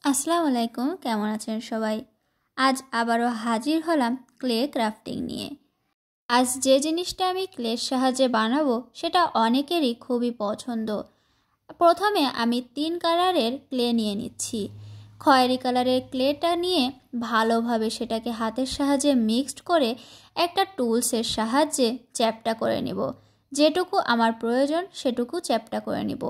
আসসালামু আলাইকুম, কেমন আছেন সবাই? আজ আবারও হাজির হলাম ক্লে ক্রাফটিং নিয়ে। আজ যে জিনিসটা আমি ক্লের সাহায্যে বানাবো সেটা অনেকেরই খুবই পছন্দ। প্রথমে আমি 3 কালারের ক্লে নিয়ে নিচ্ছি। খয়েরি কালারের ক্লেটা নিয়ে ভালোভাবে সেটাকে হাতের সাহায্যে মিক্সড করে একটা টুলসের সাহায্যে চ্যাপ্টা করে নেব। যেটুকু আমার প্রয়োজন সেটুকু চ্যাপ্টা করে নেব।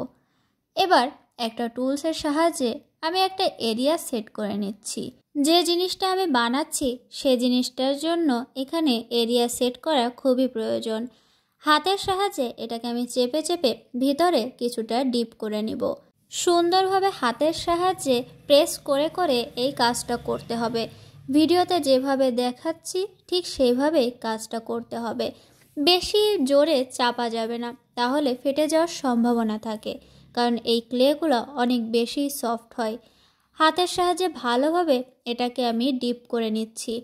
এবার একটা টুলসের সাহায্যে আমি একটা এরিয়া সেট করে নিচ্ছি। যে জিনিসটা আমি বানাচ্ছি সে জিনিসটার জন্য এখানে এরিয়া সেট করা খুবই প্রয়োজন। হাতের সাহায্যে এটাকে আমি চেপে চেপে ভিতরে কিছুটা ডিপ করে নিব। সুন্দরভাবে হাতের সাহায্যে প্রেস করে করে এই কাজটা করতে হবে। ভিডিওতে যেভাবে দেখাচ্ছি ঠিক সেইভাবেই কাজটা করতে হবে। বেশি জোরে চাপা যাবে না, তাহলে ফেটে যাওয়ার সম্ভাবনা থাকে, কারণ এই ক্লেগুলো অনেক বেশি সফট হয়। হাতের সাহায্যে ভালোভাবে এটাকে আমি ডিপ করে নিচ্ছি,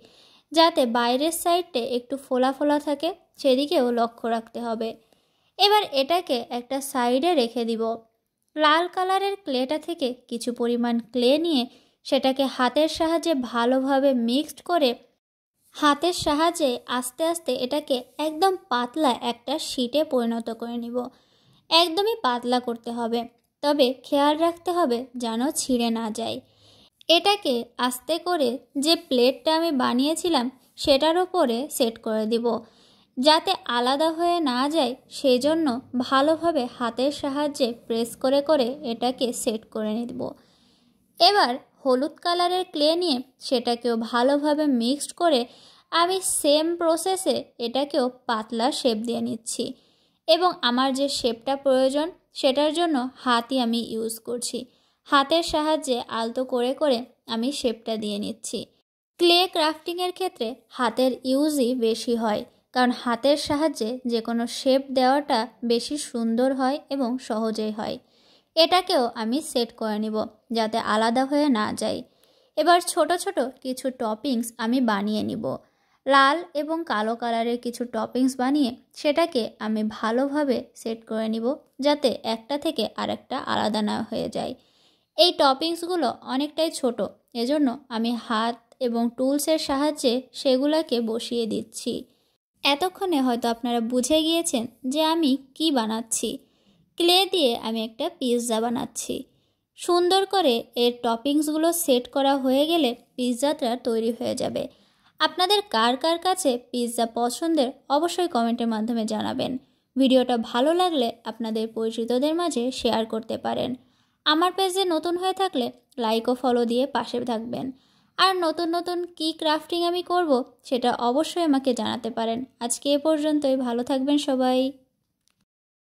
যাতে বাইরের সাইডে একটু ফোলা ফোলা থাকে, সেদিকেও লক্ষ্য রাখতে হবে। এবার এটাকে একটা সাইডে রেখে দিব। লাল কালারের ক্লেটা থেকে কিছু পরিমাণ ক্লে নিয়ে সেটাকে হাতের সাহায্যে ভালোভাবে মিক্সড করে হাতের সাহায্যে আস্তে আস্তে এটাকে একদম পাতলা একটা শীটে পরিণত করে নিব। একদমই পাতলা করতে হবে, তবে খেয়াল রাখতে হবে যেন ছিঁড়ে না যায়। এটাকে আস্তে করে যে প্লেটটা আমি বানিয়েছিলাম সেটার উপরে সেট করে দিব, যাতে আলাদা হয়ে না যায়। সেই জন্য ভালোভাবে হাতের সাহায্যে প্রেস করে করে এটাকে সেট করে নেব। এবার হলুদ কালারের ক্লে নিয়ে সেটাকেও ভালোভাবে মিক্সড করে আমি সেম প্রসেসে এটাকেও পাতলা শেপ দিয়ে নিচ্ছি, এবং আমার যে শেপটা প্রয়োজন সেটার জন্য হাতই আমি ইউজ করছি। হাতের সাহায্যে আলতো করে করে আমি শেপটা দিয়ে নিচ্ছি। ক্লে ক্রাফটিংয়ের ক্ষেত্রে হাতের ইউজই বেশি হয়, কারণ হাতের সাহায্যে যে কোনো শেপ দেওয়াটা বেশি সুন্দর হয় এবং সহজেই হয়। এটাকেও আমি সেট করে নিব যাতে আলাদা হয়ে না যায়। এবার ছোট ছোট কিছু টপিংস আমি বানিয়ে নিব। লাল এবং কালো কালারের কিছু টপিংস বানিয়ে সেটাকে আমি ভালোভাবে সেট করে নিব, যাতে একটা থেকে আরেকটা আলাদা না হয়ে যায়। এই টপিংসগুলো অনেকটাই ছোট, এজন্য আমি হাত এবং টুলসের সাহায্যে সেগুলোকে বসিয়ে দিচ্ছি। এতক্ষণে হয়তো আপনারা বুঝে গিয়েছেন যে আমি কি বানাচ্ছি। ক্লে দিয়ে আমি একটা পিৎজা বানাচ্ছি। সুন্দর করে এর টপিংসগুলো সেট করা হয়ে গেলে পিৎজাটা তৈরি হয়ে যাবে। আপনাদের কার কার কাছে পিৎজা পছন্দের অবশ্যই কমেন্টের মাধ্যমে জানাবেন। ভিডিওটা ভালো লাগলে আপনাদের পরিচিতদের মাঝে শেয়ার করতে পারেন। আমার পেজে নতুন হয়ে থাকলে লাইক ও ফলো দিয়ে পাশে থাকবেন। আর নতুন নতুন কি ক্রাফটিং আমি করব সেটা অবশ্যই আমাকে জানাতে পারেন। আজকে এ পর্যন্তই, ভালো থাকবেন সবাই।